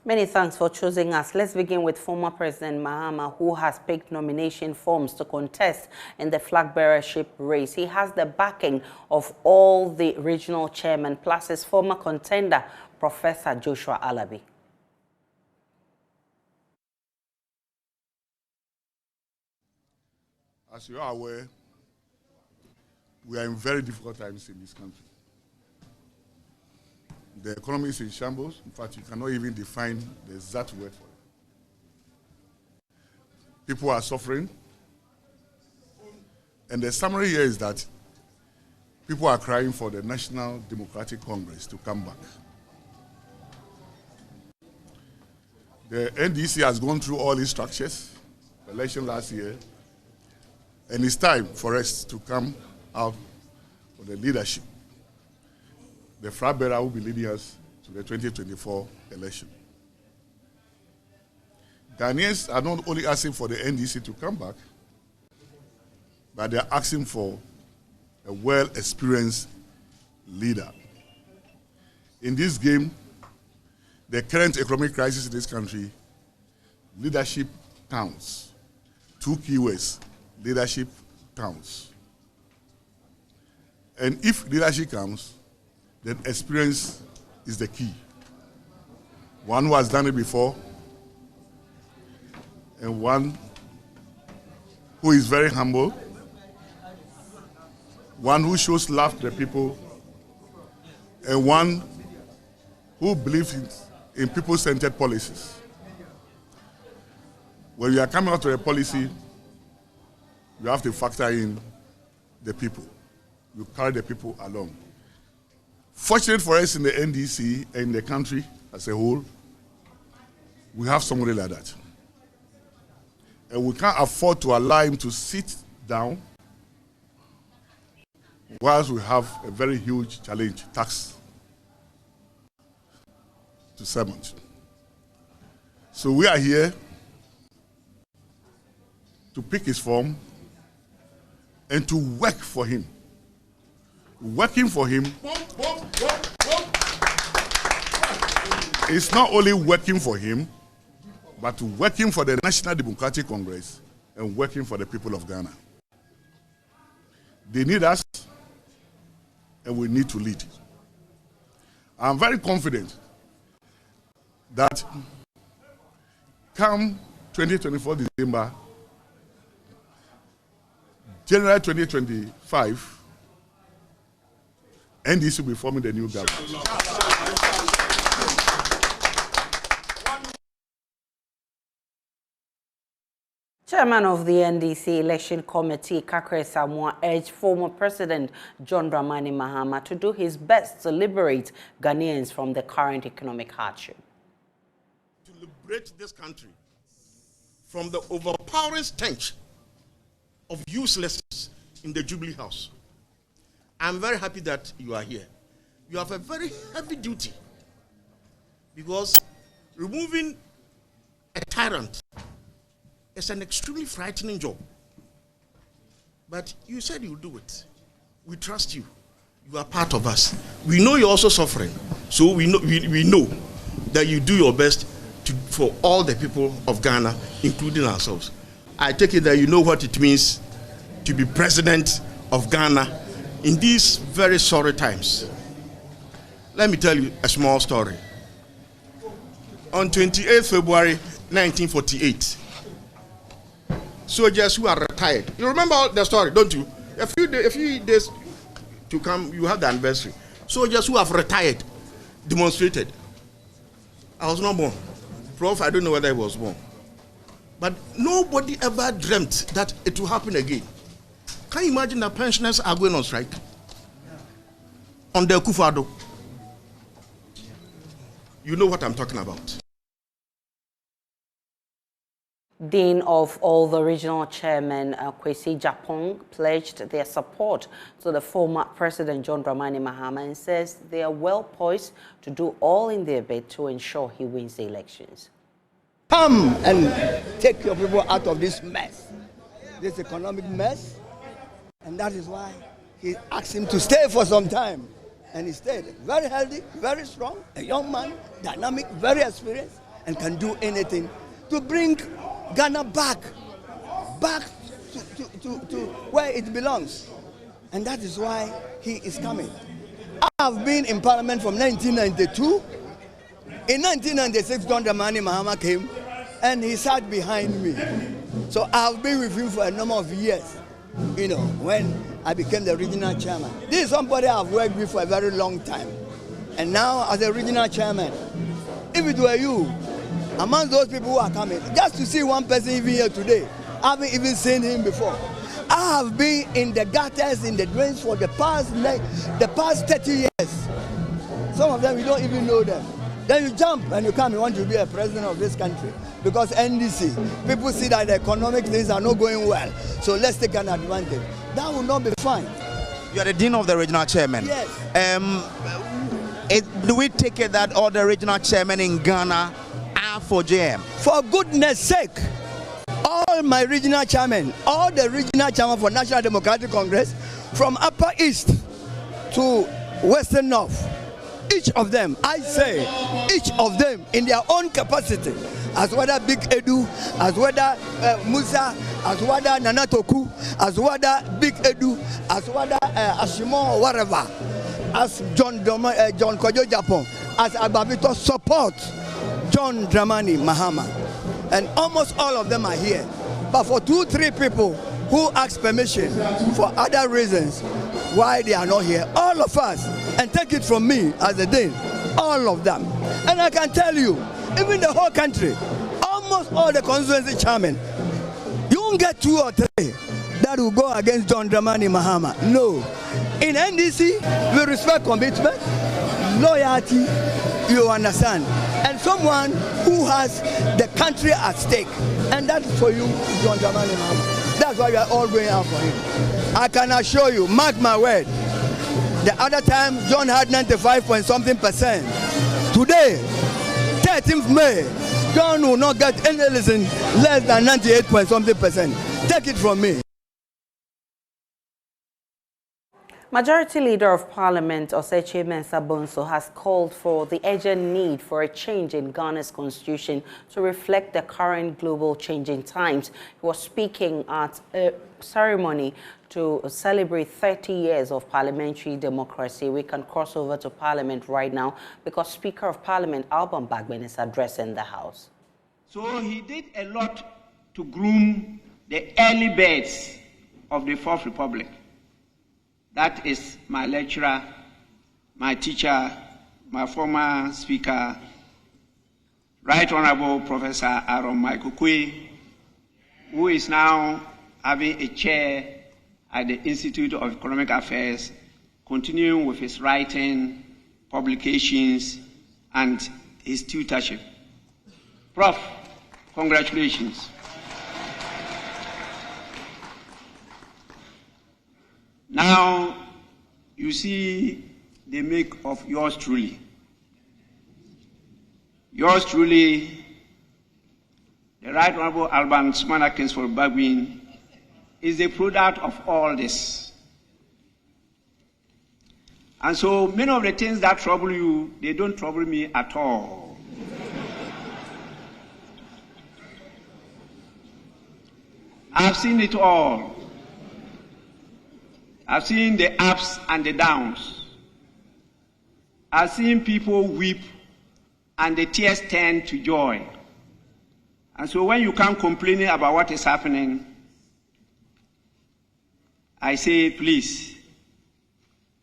Many thanks for choosing us. Let's begin with former President Mahama, who has picked nomination forms to contest in the flag bearership race. He has the backing of all the regional chairmen, plus his former contender, Professor Joshua Alabi. As you are aware, we are in very difficult times in this country. The economy is in shambles. In fact, you cannot even define the exact word for it. People are suffering. And the summary here is that people are crying for the National Democratic Congress to come back. The NDC has gone through all its structures, election last year, and it's time for us to come out for the leadership. The flag bearer will be leading us to the 2024 election. Ghanaians are not only asking for the NDC to come back, but they are asking for a well-experienced leader. In this game, the current economic crisis in this country, leadership counts. Two keywords, leadership counts. And if leadership counts, then experience is the key. One who has done it before, and one who is very humble, one who shows love to the people, and one who believes in people-centered policies. When you are coming out with a policy, you have to factor in the people. You carry the people along. Fortunate for us in the NDC and in the country as a whole, we have somebody like that. And we can't afford to allow him to sit down whilst we have a very huge challenge, tax to servant. So we are here to pick his form and to work for him. Working for him is not only working for him, but working for the National Democratic Congress and working for the people of Ghana. They need us, and we need to lead. I'm very confident that come 2024 December, January 2025, NDC will be forming the new government. Chairman of the NDC Election Committee, Kakre Samoa, urged former President John Dramani Mahama to do his best to liberate Ghanaians from the current economic hardship. To liberate this country from the overpowering stench of uselessness in the Jubilee House. I'm very happy that you are here. You have a very heavy duty because removing a tyrant is an extremely frightening job. But you said you'll do it. We trust you. You are part of us. We know you're also suffering. So we know that you do your best for all the people of Ghana, including ourselves. I take it that you know what it means to be president of Ghana in these very sorry times. Let me tell you a small story. On 28th February 1948, soldiers who are retired. You remember the story, don't you? A few days to come, you have the anniversary. Soldiers who have retired demonstrated. I was not born. Prof, I don't know whether I was born. But nobody ever dreamt that it will happen again. Can you imagine that pensioners are going on strike? On the Kufado. You know what I'm talking about. Dean of all the regional chairmen, Kwesi Japong, pledged their support to the former President John Dramani Mahama and says they are well poised to do all in their bid to ensure he wins the elections. Come and take your people out of this mess, this economic mess, and that is why he asked him to stay for some time. And he stayed very healthy, very strong, a young man, dynamic, very experienced, and can do anything to bring Ghana back to where it belongs. And that is why he is coming. I have been in Parliament from 1992. In 1996, John Dramani Mahama came and he sat behind me. So I've been with him for a number of years, you know, when I became the regional chairman. This is somebody I've worked with for a very long time. And now as a regional chairman, if it were you, among those people who are coming, just to see one person even here today, I haven't even seen him before. I have been in the gutters, in the drains for the past 30 years. Some of them, you don't even know them. Then you jump and you come, you want to be a president of this country. Because NDC, people see that the economic things are not going well. So let's take an advantage. That will not be fine. You are the dean of the regional chairman. Yes. Do we take it that all the regional chairmen in Ghana are for JM? For goodness sake, all my regional chairmen, all the regional chairmen for National Democratic Congress, from Upper East to Western North, each of them, I say, each of them in their own capacity, as whether Big Edu, as whether Musa, as whether Nanatoku, as whether Big Edu, as whether Ashimo or whatever, as John Kojo Japan, as Ababito support John Dramani Mahama. And almost all of them are here. But for 2-3 people who ask permission for other reasons why they are not here, all of us, and take it from me as a dean, all of them. And I can tell you, even the whole country, almost all the constituency chairmen, you won't get 2 or 3 that will go against John Dramani Mahama. No. In NDC, we respect commitment, loyalty, you understand, and someone who has the country at stake. And that is for you, John Dramani Mahama. That's why we are all going out for him. I can assure you, mark my word, the other time John had 95% Today, 13th May, John will not get any listen less than 98% Take it from me. Majority Leader of Parliament, Osechi Mensah-Bonsu, has called for the urgent need for a change in Ghana's constitution to reflect the current global changing times. He was speaking at a ceremony to celebrate 30 years of parliamentary democracy. We can cross over to Parliament right now because Speaker of Parliament, Alban Bagbin, is addressing the House. So he did a lot to groom the early birds of the Fourth Republic. That is my lecturer, my teacher, my former speaker, Right Honorable Professor Aaron Michael Kwe, who is now having a chair at the Institute of Economic Affairs, continuing with his writing, publications, and his tutorship. Prof, congratulations. Now, you see the make of yours truly. Yours truly, the Right Honorable Alban Kingsford Bagbin, is the product of all this. And so many of the things that trouble you, they don't trouble me at all. I've seen it all. I've seen the ups and the downs. I've seen people weep and the tears turn to joy. And so when you come complaining about what is happening, I say, please,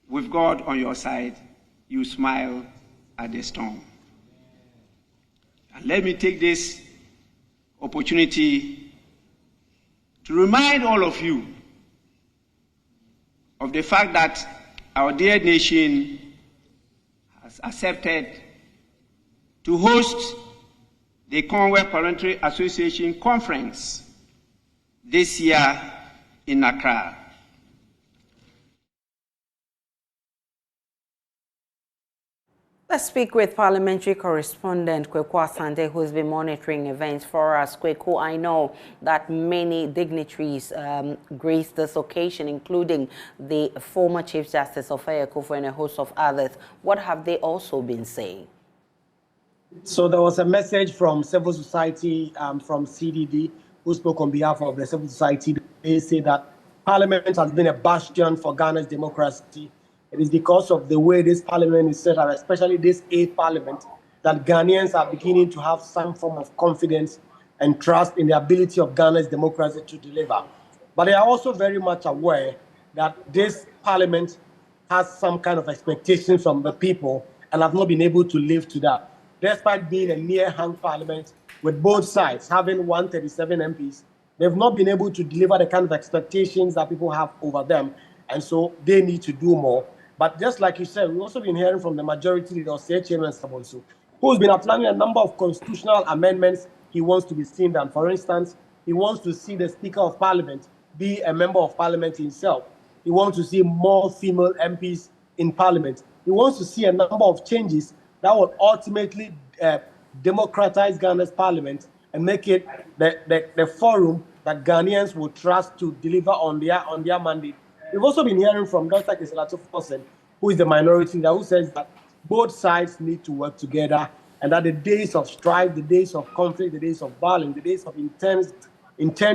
with God on your side, you smile at the storm. And let me take this opportunity to remind all of you of the fact that our dear nation has accepted to host the Commonwealth Parliamentary Association Conference this year in Accra. Let's speak with parliamentary correspondent Kweku Asante, who has been monitoring events for us. Kweku, I know that many dignitaries graced this occasion, including the former Chief Justice of Akufo and a host of others. What have they also been saying? So there was a message from civil society, from CDD, who spoke on behalf of the civil society. They say that Parliament has been a bastion for Ghana's democracy. It is because of the way this Parliament is set up, especially this 8th Parliament, that Ghanaians are beginning to have some form of confidence and trust in the ability of Ghana's democracy to deliver. But they are also very much aware that this Parliament has some kind of expectations from the people and have not been able to live to that. Despite being a near-hung parliament with both sides having 137 MPs, they've not been able to deliver the kind of expectations that people have over them, and so they need to do more. But just like you said, we've also been hearing from the majority leader, Chairman Sabonso, who's been outlining a number of constitutional amendments he wants to be seen done. For instance, he wants to see the Speaker of Parliament be a member of Parliament himself. He wants to see more female MPs in Parliament. He wants to see a number of changes that will ultimately democratize Ghana's Parliament and make it the forum that Ghanaians will trust to deliver on their mandate. We've also been hearing from Dr. Kiselato Fosen, who is the minority leader, who says that both sides need to work together and that the days of strife, the days of conflict, the days of violence, the days of intense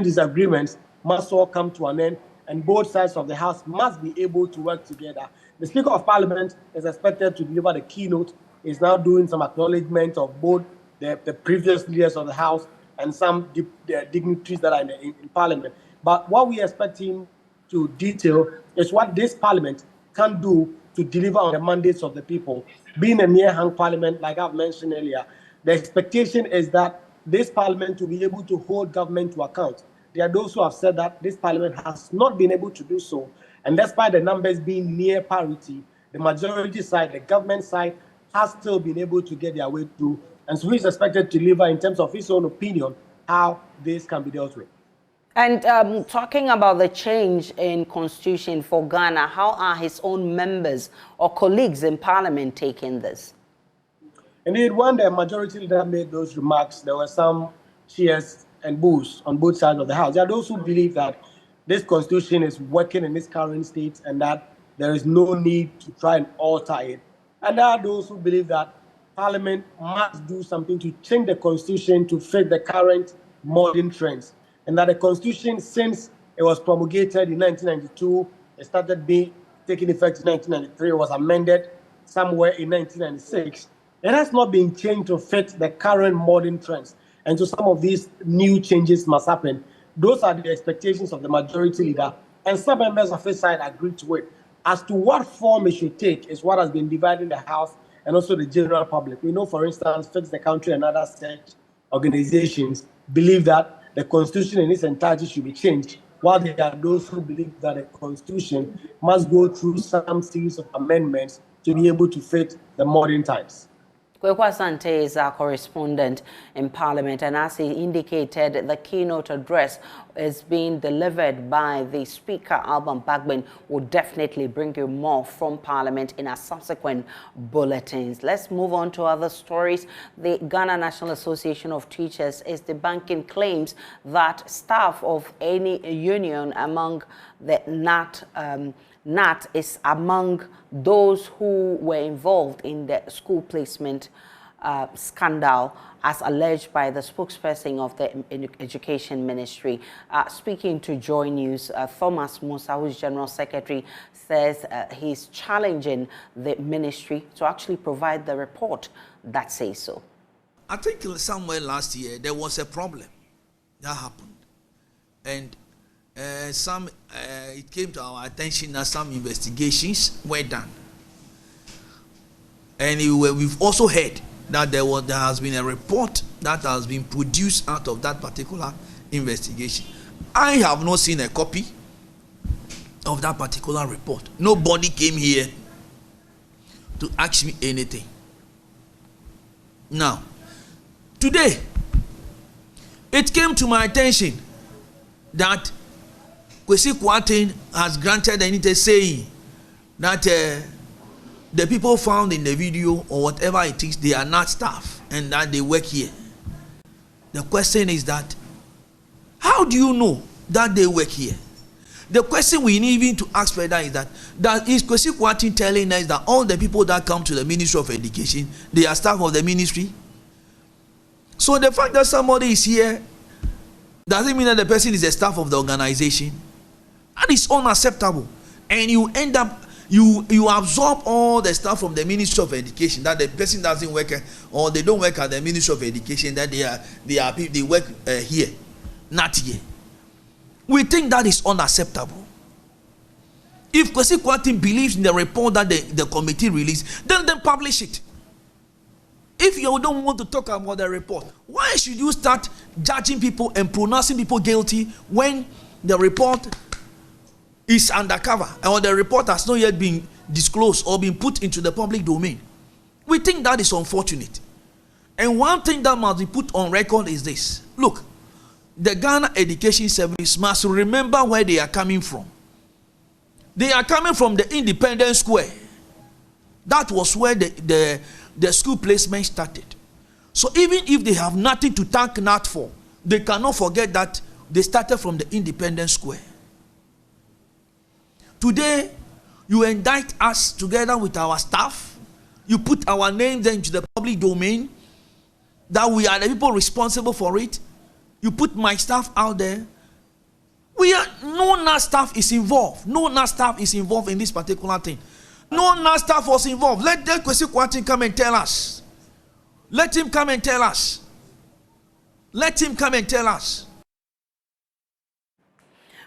disagreements must all come to an end, and both sides of the House must be able to work together. The Speaker of Parliament is expected to deliver the keynote. Is now doing some acknowledgement of both the previous leaders of the House and some dignitaries that are in Parliament. But what we expect him to detail is what this Parliament can do to deliver on the mandates of the people. Being a near-hung Parliament, like I've mentioned earlier, the expectation is that this Parliament will be able to hold government to account. There are those who have said that this Parliament has not been able to do so. And despite the numbers being near parity, the majority side, the government side, has still been able to get their way through. And so he's expected to deliver in terms of his own opinion how this can be dealt with. And talking about the change in constitution for Ghana, how are his own members or colleagues in Parliament taking this? Indeed, when the majority leader made those remarks, there were some cheers and boos on both sides of the House. There are those who believe that this constitution is working in its current state and that there is no need to try and alter it. And there are those who believe that Parliament must do something to change the constitution to fit the current modern trends. And that the constitution, since it was promulgated in 1992, it started being taking effect in 1993, it was amended somewhere in 1996. It has not been changed to fit the current modern trends. And so some of these new changes must happen. Those are the expectations of the majority leader, and some members of his side agreed to it. As to what form it should take is what has been dividing the House and also the general public. We know, for instance, Fix the Country and other such organizations believe that the Constitution in its entirety should be changed, while there are those who believe that the Constitution must go through some series of amendments to be able to fit the modern times. Kwekwa Sante is our correspondent in Parliament, and as he indicated, the keynote address is being delivered by the Speaker, Alban Bagbin, will definitely bring you more from Parliament in our subsequent bulletins. Let's move on to other stories. The Ghana National Association of Teachers is debunking claims that staff of any union among the NAT is among those who were involved in the school placement scandal, as alleged by the spokesperson of the Education Ministry. Speaking to JoyNews, Thomas Musa, who is General Secretary, says he's challenging the ministry to actually provide the report that says so. I think somewhere last year there was a problem that happened, and it came to our attention that some investigations were done, and we've also heard that there has been a report that has been produced out of that particular investigation. I have not seen a copy of that particular report. Nobody came here to ask me anything. Now, today, it came to my attention that Kwesi Kwarteng has granted anything saying that the people found in the video or whatever it is, they are not staff and that they work here. The question is that, how do you know that they work here? The question we need even to ask further is that is Kwesi Kwarteng telling us that all the people that come to the Ministry of Education, they are staff of the ministry? So the fact that somebody is here doesn't mean that the person is a staff of the organization. That is unacceptable. And you end up, you absorb all the stuff from the Ministry of Education, that the person doesn't work or they don't work at the Ministry of Education, that they work here, not here. We think that is unacceptable. If Kwesi Kwarteng believes in the report that the committee released, then publish it. If you don't want to talk about the report, why should you start judging people and pronouncing people guilty when the report is undercover or the report has not yet been disclosed or been put into the public domain? We think that is unfortunate. And one thing that must be put on record is this. Look, the Ghana Education Service must remember where they are coming from. They are coming from the Independence Square. That was where the school placement started. So even if they have nothing to thank NAT for, they cannot forget that they started from the Independence Square. Today, you indict us together with our staff. You put our names into the public domain, that we are the people responsible for it. You put my staff out there. No NAT staff is involved. No NAT staff is involved in this particular thing. No NAT staff was involved. Let Kwesi Kwarteng come and tell us. Let him come and tell us. Let him come and tell us.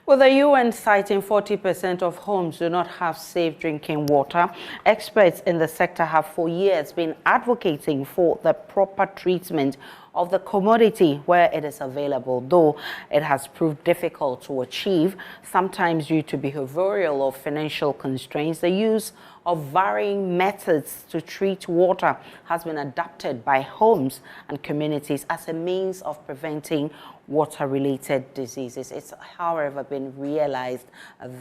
With the UN citing 40% of homes do not have safe drinking water, experts in the sector have for years been advocating for the proper treatment of the commodity where it is available, though it has proved difficult to achieve, sometimes due to behavioral or financial constraints. The use of varying methods to treat water has been adopted by homes and communities as a means of preventing water-related diseases. It's, however, been realized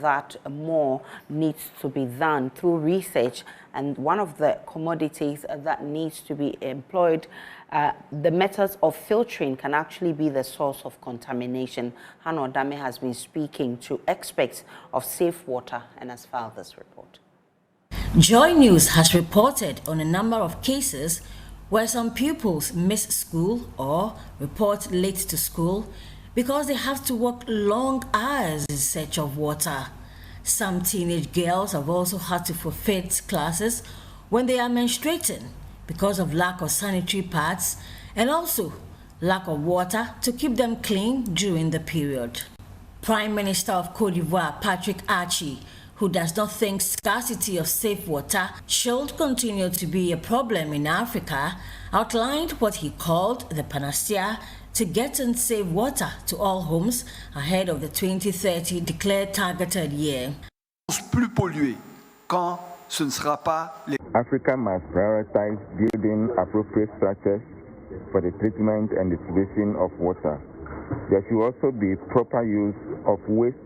that more needs to be done through research, and one of the commodities that needs to be employed, the methods of filtering can actually be the source of contamination. Hannah Odame has been speaking to experts of safe water and has filed this report. JoyNews has reported on a number of cases where some pupils miss school or report late to school because they have to work long hours in search of water. Some teenage girls have also had to forfeit classes when they are menstruating because of lack of sanitary pads and also lack of water to keep them clean during the period. Prime Minister of Cote d'Ivoire, Patrick Archie, who does not think scarcity of safe water should continue to be a problem in Africa, outlined what he called the panacea to getting safe water to all homes ahead of the 2030 declared targeted year. Africa must prioritize building appropriate structures for the treatment and distribution of water. There should also be proper use of waste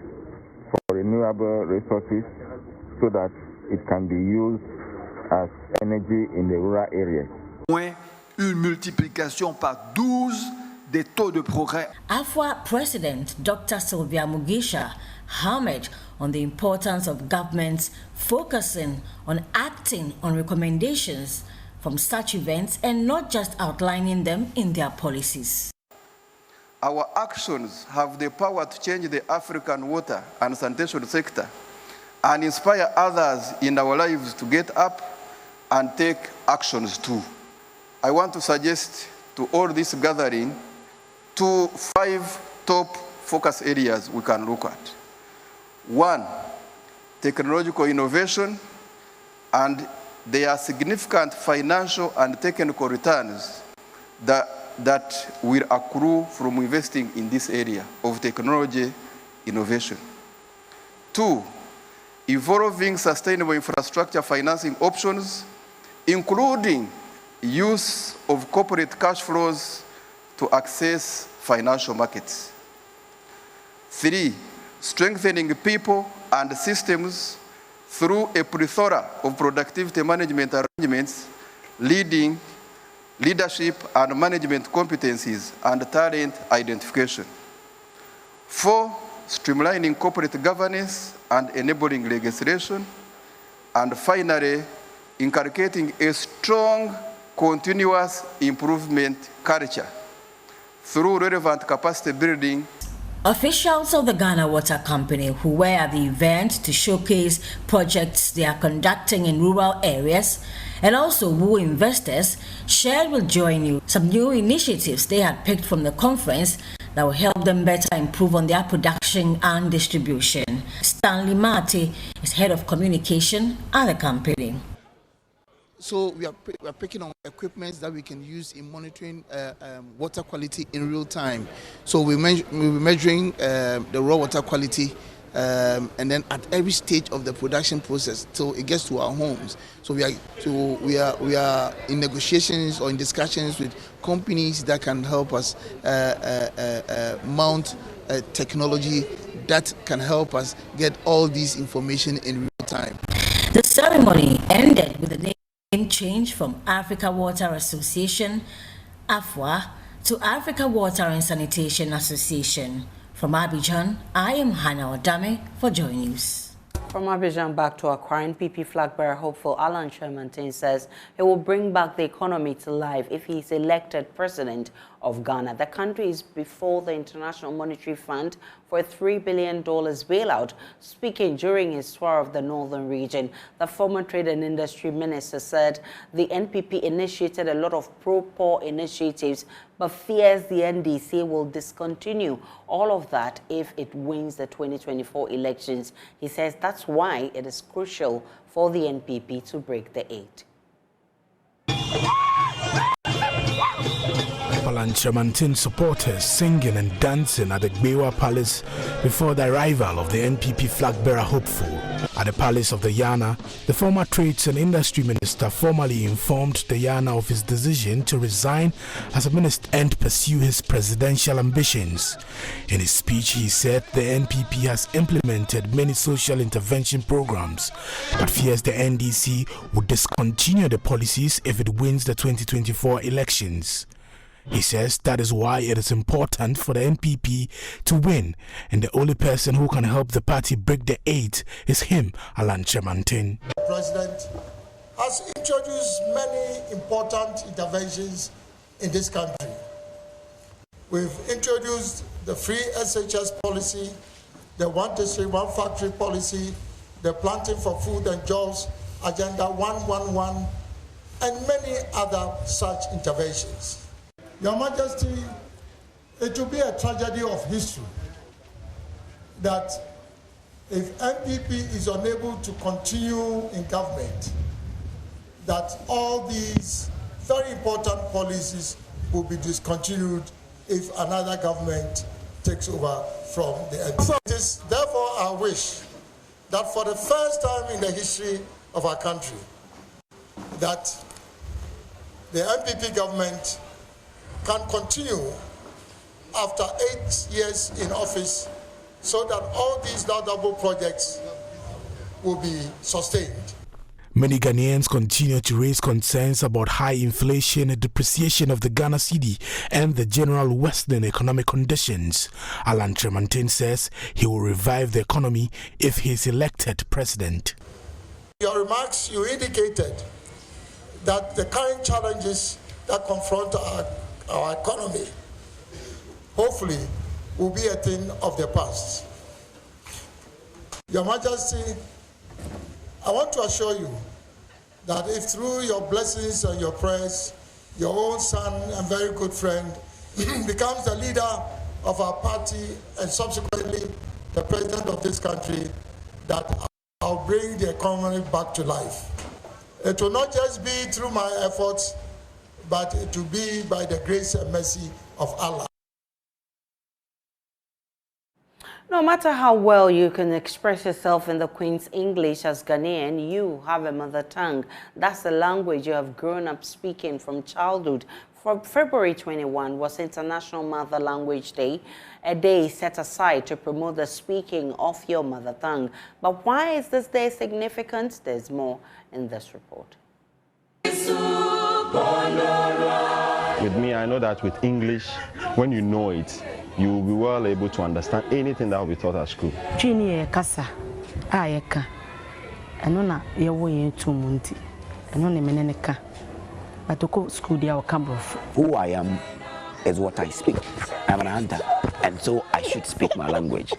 for renewable resources so that it can be used as energy in the rural areas. Une multiplication par 12 des taux de progrès. AFWA President Dr. Sylvia Mugisha hammered on the importance of governments focusing on acting on recommendations from such events and not just outlining them in their policies. Our actions have the power to change the African water and sanitation sector and inspire others in our lives to get up and take actions too. I want to suggest to all this gathering 5 top focus areas we can look at. 1, technological innovation, and there are significant financial and technical returns that will accrue from investing in this area of technology innovation. 2, evolving sustainable infrastructure financing options, including use of corporate cash flows to access financial markets. 3, strengthening people and systems through a plethora of productivity management arrangements, leadership and management competencies and talent identification. 4, streamlining corporate governance and enabling legislation. And finally, inculcating a strong continuous improvement culture through relevant capacity building. Officials of the Ghana Water Company who were at the event to showcase projects they are conducting in rural areas and also woo investors shared with JoyNews some new initiatives they had picked from the conference that will help them better improve on their production and distribution. Stanley Marty is head of communication at the company. So we are picking on equipment that we can use in monitoring water quality in real time. So we'll be measuring the raw water quality and then at every stage of the production process till it gets to our homes. So we are in negotiations or in discussions with companies that can help us mount technology that can help us get all this information in real time. The ceremony ended with the name change from Africa Water Association, AFWA, to Africa Water and Sanitation Association. From Abidjan, I am Hannah Odame for JoyNews. From Abidjan back to Accra, NPP flag bearer hopeful Alan Chemantin says he will bring back the economy to life if he is elected president of Ghana. The country is before the International Monetary Fund for a $3 billion bailout. Speaking during his tour of the northern region, the former Trade and Industry Minister said the NPP initiated a lot of pro-poor initiatives but fears the NDC will discontinue all of that if it wins the 2024 elections. He says that's why it is crucial for the NPP to break the 8. Alan Chemantin supporters singing and dancing at the Gbewa Palace before the arrival of the NPP flag bearer hopeful. At the Palace of the Yana, the former Trades and Industry Minister formally informed the Yana of his decision to resign as a minister and pursue his presidential ambitions. In his speech, he said the NPP has implemented many social intervention programs, but fears the NDC would discontinue the policies if it wins the 2024 elections. He says that is why it is important for the NPP to win, and the only person who can help the party break the 8 is him, Alan Chemantin. The president has introduced many important interventions in this country. We've introduced the free SHS policy, the one district, one factory policy, the planting for food and jobs, Agenda 111, and many other such interventions. Your Majesty, it will be a tragedy of history that if NPP is unable to continue in government, that all these very important policies will be discontinued if another government takes over from the NPP. It is therefore our wish that for the first time in the history of our country, that the NPP government can continue after 8 years in office so that all these laudable projects will be sustained. Many Ghanaians continue to raise concerns about high inflation and depreciation of the Ghana cedi and the general worsening economic conditions. Alan Chemantin says he will revive the economy if he is elected president. Your remarks, you indicated that the current challenges that confront our economy, hopefully, will be a thing of the past. Your Majesty, I want to assure you that if through your blessings and your prayers, your own son and very good friend becomes the leader of our party and subsequently the president of this country, that I'll bring the economy back to life. It will not just be through my efforts, but it will be by the grace and mercy of Allah. No matter how well you can express yourself in the Queen's English as Ghanaian, you have a mother tongue. That's the language you have grown up speaking from childhood. For February 21 was International Mother Language Day, a day set aside to promote the speaking of your mother tongue. But why is this day significant? There's more in this report. With me, I know that with English, when you know it, you will be well able to understand anything that will be taught at school. Kasa, ayeka, enona yewo yetu munti, enona meneneka, but to school dia wakambrof. Who I am is what I speak. I'm an hunter, and so I should speak my language.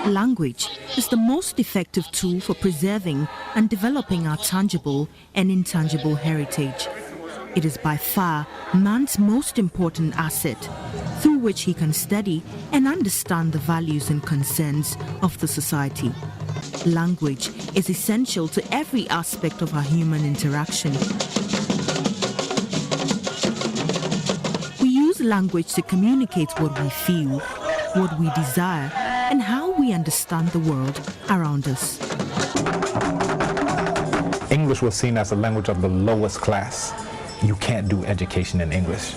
Language is the most effective tool for preserving and developing our tangible and intangible heritage. It is by far man's most important asset, through which he can study and understand the values and concerns of the society. Language is essential to every aspect of our human interaction. We use language to communicate what we feel, what we desire, and how we understand the world around us. English was seen as a language of the lowest class. You can't do education in English.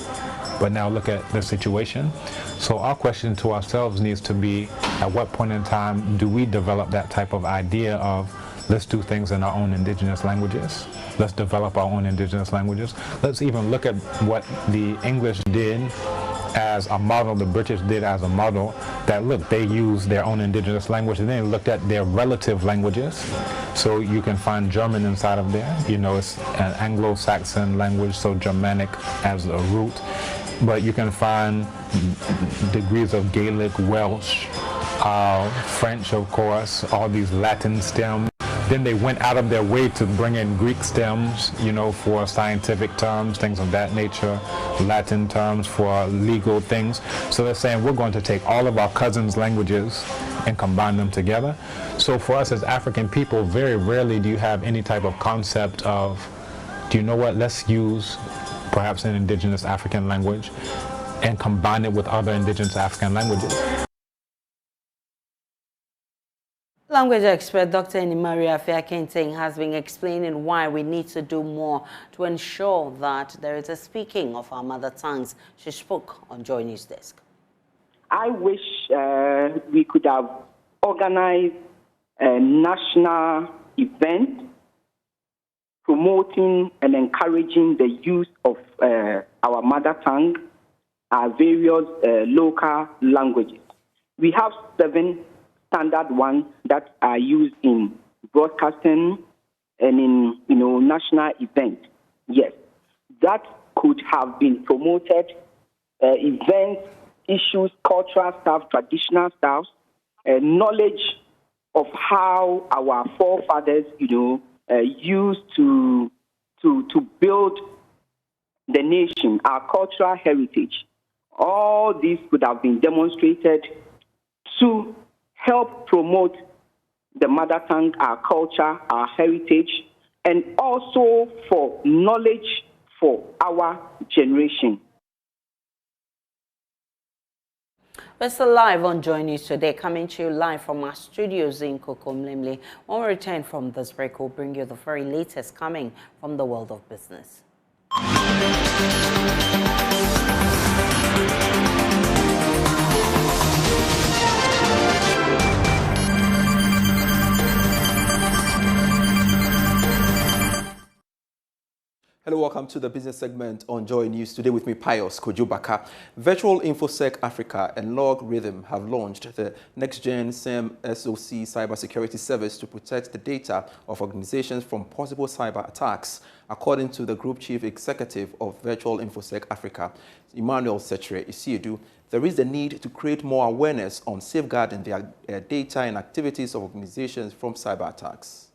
But now look at the situation. So our question to ourselves needs to be, at what point in time do we develop that type of idea of, let's do things in our own indigenous languages. Let's develop our own indigenous languages. Let's even look at what the English did as a model, the British did as a model, that look, they used their own indigenous language, and then looked at their relative languages. So you can find German inside of there. You know, it's an Anglo-Saxon language, so Germanic as a root. But you can find degrees of Gaelic, Welsh, French, of course, all these Latin stems. Then they went out of their way to bring in Greek stems, you know, for scientific terms, things of that nature, Latin terms for legal things. So they're saying we're going to take all of our cousins' languages and combine them together. So for us as African people, very rarely do you have any type of concept of, do you know what, let's use perhaps an indigenous African language and combine it with other indigenous African languages. Language expert Dr. Inimari Afiakenteng has been explaining why we need to do more to ensure that there is a speaking of our mother tongues. She spoke on JoyNews Desk. I wish we could have organized a national event promoting and encouraging the use of our mother tongue, our various local languages. We have 7 standard ones that are used in broadcasting and in national events. Yes, that could have been promoted. Events, issues, cultural stuff, traditional stuff, knowledge of how our forefathers, used to build the nation, our cultural heritage. All these could have been demonstrated to help promote the mother tongue, our culture, our heritage, and also for knowledge for our generation. We're still live on JoyNews today, coming to you live from our studios in Kokomlemle. When we return from this break, we'll bring you the very latest coming from the world of business. Hello, welcome to the business segment on Joy News. Today with me, Pius Kojubaka. Virtual InfoSec Africa and Logarithm have launched the next-gen SIM SOC cybersecurity service to protect the data of organizations from possible cyber attacks. According to the Group Chief Executive of Virtual InfoSec Africa, Emmanuel Setre Isiedu, there is a need to create more awareness on safeguarding their data and activities of organizations from cyber attacks.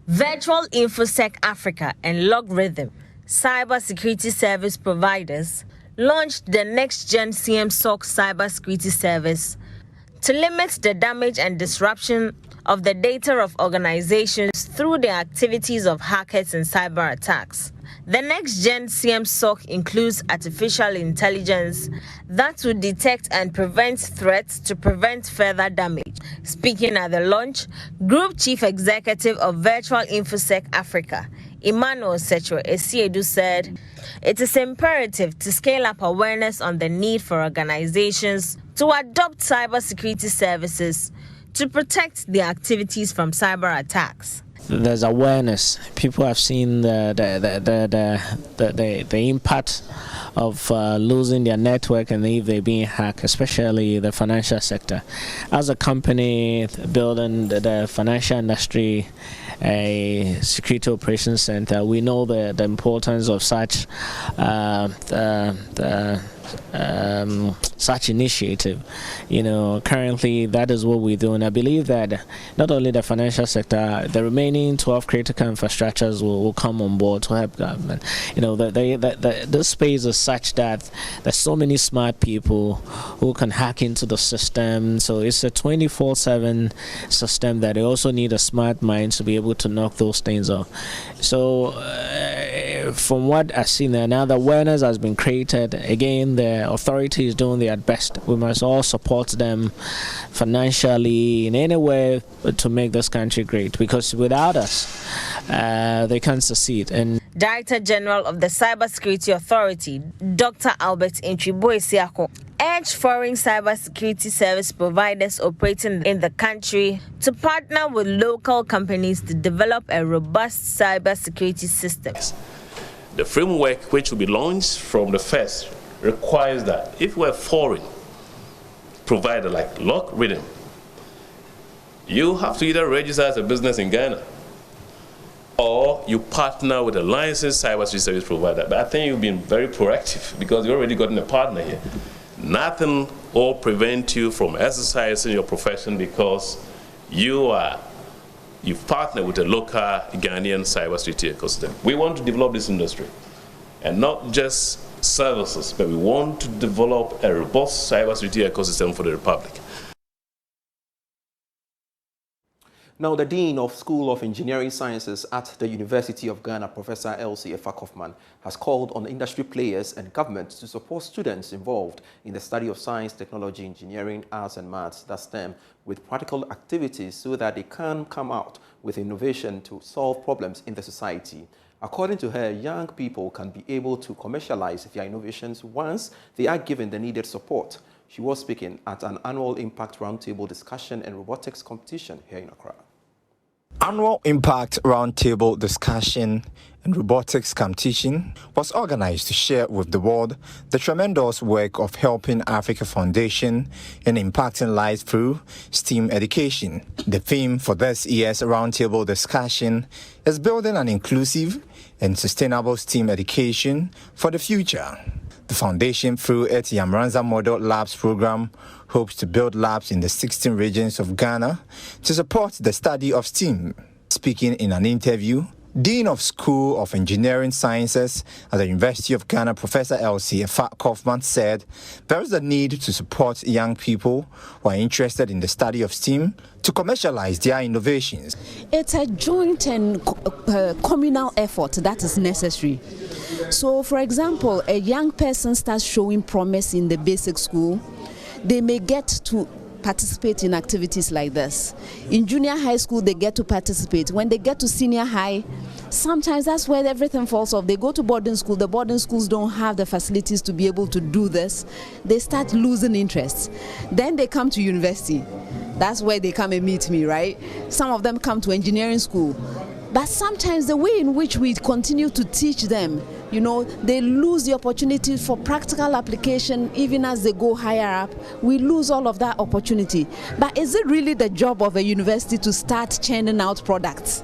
Virtual InfoSec Africa and Logarithm, cybersecurity service providers, launched the next-gen CM-SOC cybersecurity service to limit the damage and disruption of the data of organizations through the activities of hackers and cyber attacks. The next-gen CM-SOC includes artificial intelligence that will detect and prevent threats to prevent further damage. Speaking at the launch, Group Chief Executive of Virtual InfoSec Africa, Emmanuel Setre Isiedu, said, "It is imperative to scale up awareness on the need for organizations to adopt cybersecurity services to protect their activities from cyber attacks." There's awareness. People have seen the impact of losing their network and if they're being hacked, especially the financial sector. As a company building the financial industry, a security operations center. We know the importance of such such initiative. You know, currently that is what we're doing. I believe that not only the financial sector, the remaining 12 critical infrastructures will come on board to help government. You know, this space is such that there's so many smart people who can hack into the system. So it's a 24/7 system that they also need a smart mind to be able to knock those things off. So from what I've seen there, now the awareness has been created. Again, the authority is doing their best. We must all support them financially in any way to make this country great, because without us, they can't succeed. And Director General of the Cybersecurity Authority, Dr. Albert Ntriboisiako, urged foreign cybersecurity service providers operating in the country to partner with local companies to develop a robust cybersecurity system. The framework which will be launched from the first requires that if we're a foreign provider like Lock Rhythm, you have to either register as a business in Ghana or you partner with a licensed cybersecurity service provider. But I think you've been very proactive because you've already gotten a partner here. Nothing will prevent you from exercising your profession because you've partnered with a local Ghanaian cybersecurity ecosystem. We want to develop this industry, and not just services, but we want to develop a robust cybersecurity ecosystem for the Republic. Now, the Dean of School of Engineering Sciences at the University of Ghana, Professor Elsie Efa-Kaufman, has called on industry players and government to support students involved in the study of science, technology, engineering, arts and maths, that STEM, with practical activities so that they can come out with innovation to solve problems in the society. According to her, young people can be able to commercialize their innovations once they are given the needed support. She was speaking at an annual Impact Roundtable discussion and robotics competition here in Accra. Annual Impact Roundtable discussion and robotics competition was organized to share with the world the tremendous work of helping Africa Foundation in impacting lives through STEAM education. The theme for this year's roundtable discussion is building an inclusive and sustainable STEAM education for the future. The foundation, through its Yamranza Model Labs program, hopes to build labs in the 16 regions of Ghana to support the study of STEAM. Speaking in an interview, Dean of School of Engineering Sciences at the University of Ghana, Professor Elsie Efa-Kaufman, said there is a need to support young people who are interested in the study of STEAM to commercialize their innovations. It's a joint and communal effort that is necessary. So, for example, a young person starts showing promise in the basic school, they may get to participate in activities like this. In junior high school, they get to participate. When they get to senior high, sometimes that's where everything falls off. They go to boarding school. The boarding schools don't have the facilities to be able to do this. They start losing interest. Then they come to university. That's where they come and meet me, right? Some of them come to engineering school. But sometimes the way in which we continue to teach them, you know, they lose the opportunity for practical application even as they go higher up. We lose all of that opportunity. But is it really the job of a university to start churning out products?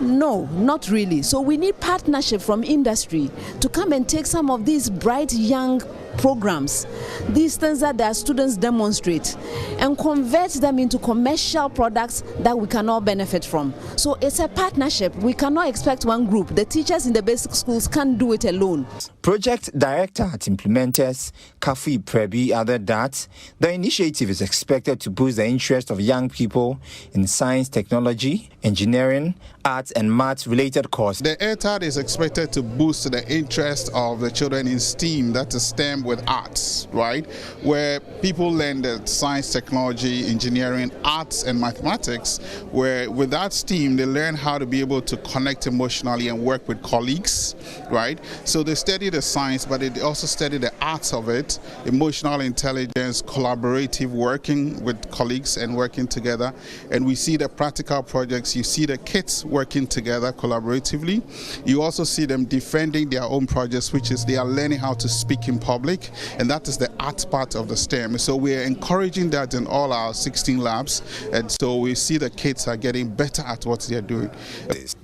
No, not really. So we need partnership from industry to come and take some of these bright young programs, these things that their students demonstrate, and convert them into commercial products that we can all benefit from. So it's a partnership. We cannot expect one group. The teachers in the basic schools can't do it alone. Project Director at Implementers, Kafi Prebi, added that the initiative is expected to boost the interest of young people in science, technology, engineering, arts and maths-related courses. The ETAD is expected to boost the interest of the children in STEAM, that is STEM with arts, right? Where people learn the science, technology, engineering, arts and mathematics, where with that STEAM, they learn how to be able to connect emotionally and work with colleagues, right? So they study the the science, but they also study the arts of it, emotional intelligence, collaborative working with colleagues and working together. And we see the practical projects. You see the kids working together collaboratively. You also see them defending their own projects, which is they are learning how to speak in public, and that is the art part of the STEM. So we are encouraging that in all our 16 labs, and so we see the kids are getting better at what they are doing.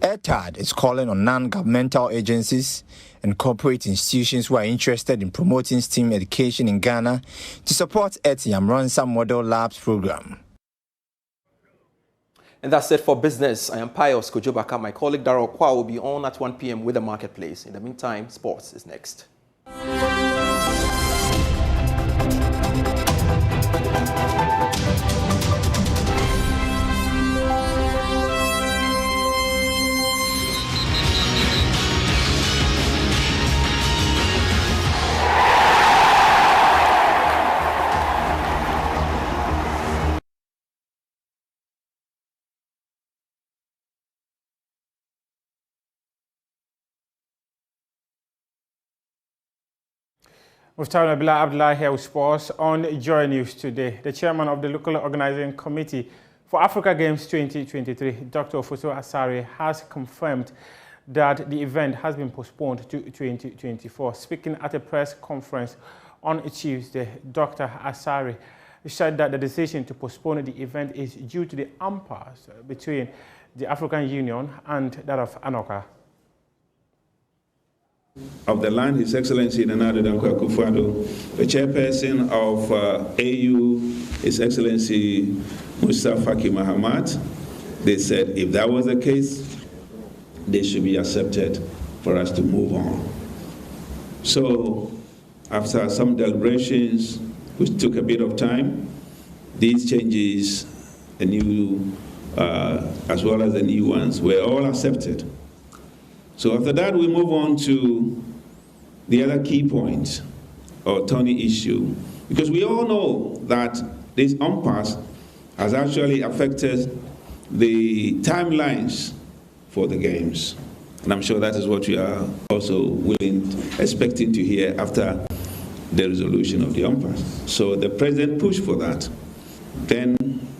ETAD is calling on non-governmental agencies and corporate institutions who are interested in promoting STEM education in Ghana to support ETIAM Ransa Model Labs program. And that's it for business. I am Pius Kojobaka. My colleague Darrell Kwa will be on at 1 p.m. with the marketplace. In the meantime, sports is next. Muftau Nabila Abdullah here with sports on Joy News today. The chairman of the local organizing committee for Africa Games 2023, Dr. Ofosu Asare, has confirmed that the event has been postponed to 2024. Speaking at a press conference on Tuesday, Dr. Asare said that the decision to postpone the event is due to the impasse between the African Union and that of ANOCA. Of the land, His Excellency Nana Dankwa Akufo-Addo, the chairperson of AU, His Excellency Musa Faki Mahamat, they said if that was the case, they should be accepted for us to move on. So after some deliberations, which took a bit of time, these changes, the new, as well as the new ones, were all accepted. So after that, we move on to the other key point or thorny issue, because we all know that this impasse has actually affected the timelines for the games. And I'm sure that is what we are also expecting to hear after the resolution of the impasse. So the president pushed for that. Then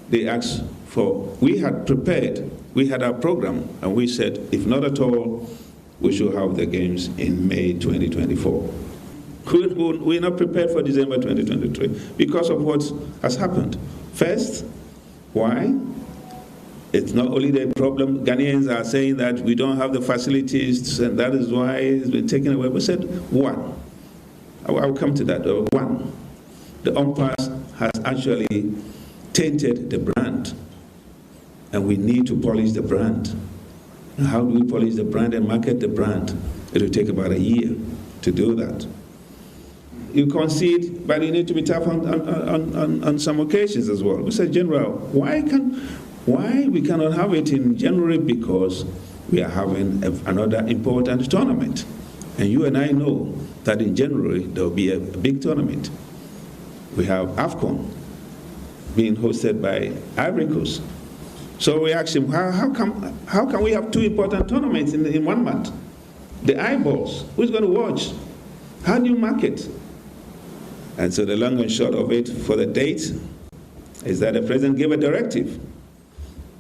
they asked for, we had prepared, we had our program, and we said, if not at all, we should have the games in May 2024. We're not prepared for December 2023 because of what has happened. First, why? It's not only the problem. Ghanaians are saying that we don't have the facilities, and that is why it's been taken away. We said, one, I'll come to that. One, the impasse has actually tainted the brand, and we need to polish the brand. How do we polish the brand and market the brand? It will take about a year to do that. You concede, but you need to be tough on some occasions as well. We said, General, why we cannot have it in January? Because we are having another important tournament. And you and I know that in January there will be a big tournament. We have AFCON being hosted by Ivory Coast. So we asked him, how can we have two important tournaments in 1 month? The eyeballs, who's going to watch? How do you market? And so the long and short of it for the date is that the president gave a directive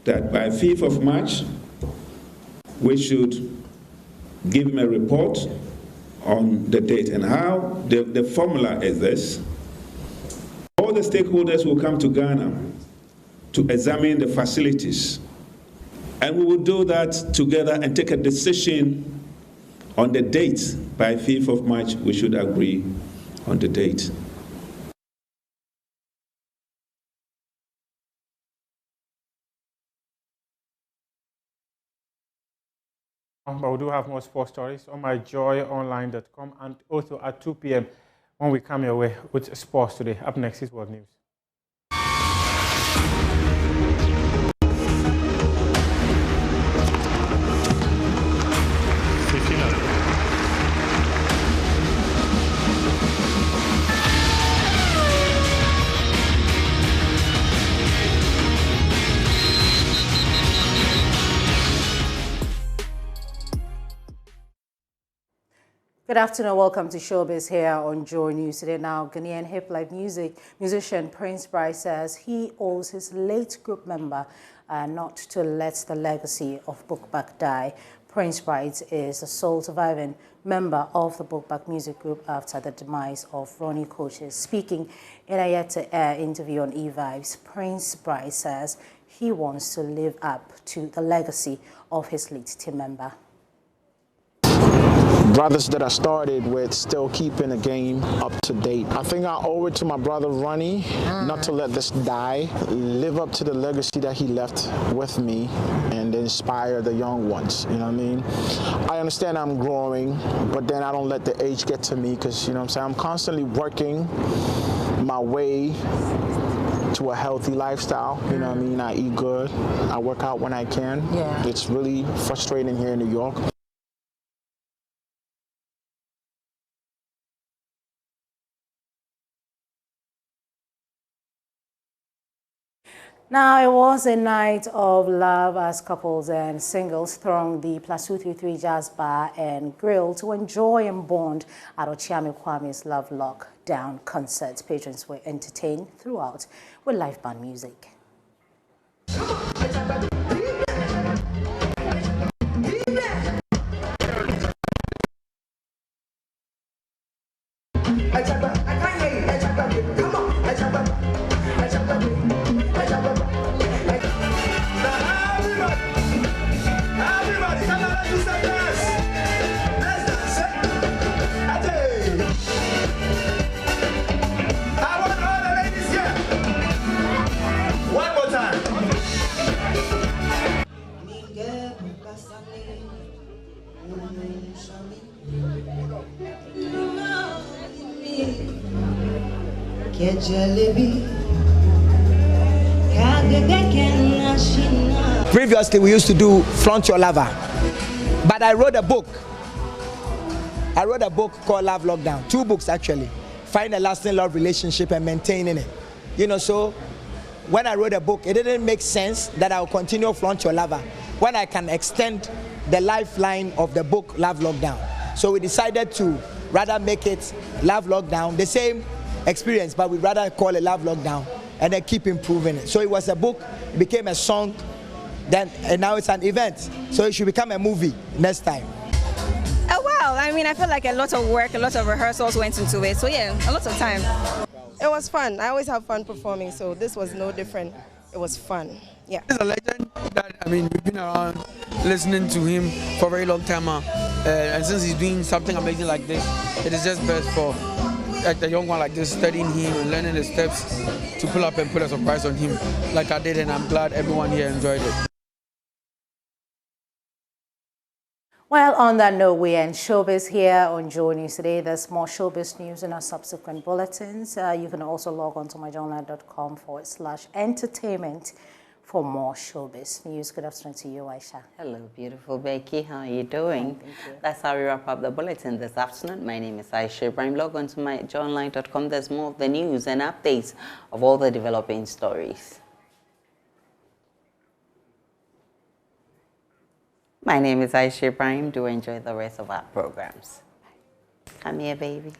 that by 5th of March, we should give him a report on the date. And how the formula is this. All the stakeholders will come to Ghana to examine the facilities. And we will do that together and take a decision on the date. By 5th of March, we should agree on the date. But we do have more sports stories on myjoyonline.com and also at 2 p.m. when we come your way with sports today. Up next is World News. Good afternoon, welcome to Showbiz here on Joy News today. Now, Ghanaian hip life musician Prince Bright says he owes his late group member not to let the legacy of Bookback die. Prince Bright is the sole surviving member of the Bookback music group after the demise of Ronnie Coaches. Speaking in a yet-to-air interview on E-Vibes, Prince Bright says he wants to live up to the legacy of his late team member. Brothers that I started with still keeping the game up to date. I think I owe it to my brother Ronnie not to let this die, live up to the legacy that he left with me and inspire the young ones, you know what I mean? I understand I'm growing, but then I don't let the age get to me because, you know what I'm saying, I'm constantly working my way to a healthy lifestyle, you know what I mean? I eat good, I work out when I can. Yeah. It's really frustrating here in New York. Now, it was a night of love as couples and singles thronged the Plus 233 Jazz Bar and Grill to enjoy and bond at Ochiame Kwame's Love Lockdown concert. Patrons were entertained throughout with live band music. Previously, we used to do Flaunt Your Lover, but I wrote a book. I wrote a book called Love Lockdown. 2 books, actually. Find a lasting love relationship and maintaining it. You know, so when I wrote a book, it didn't make sense that I will continue Flaunt Your Lover when I can extend the lifeline of the book Love Lockdown. So we decided to rather make it Love Lockdown, the same experience, but we'd rather call it Love Lockdown and then keep improving it. So it was a book, it became a song, then and now it's an event. So it should become a movie next time. Oh wow, I mean, I feel like a lot of work, a lot of rehearsals went into it. So yeah, a lot of time. It was fun. I always have fun performing, so this was no different. It was fun. Yeah. He's a legend that, I mean, we've been around listening to him for a very long time now. And since he's doing something amazing like this, it is just best for like a young one like this, studying him and learning the steps to pull up and put a surprise on him like I did, and I'm glad everyone here enjoyed it. Well, on that note, we end Showbiz here on Joy News today. There's more Showbiz news in our subsequent bulletins. You can also log on to myjournal.com/entertainment for more Showbiz news. Good afternoon to you, Aisha. Hello, beautiful Becky. How are you doing? Thank you. That's how we wrap up the bulletin this afternoon. My name is Aisha Ibrahim. Log on to myjournal.com. There's more of the news and updates of all the developing stories. My name is Aisha Ibrahim. Do enjoy the rest of our programs. Come here, baby.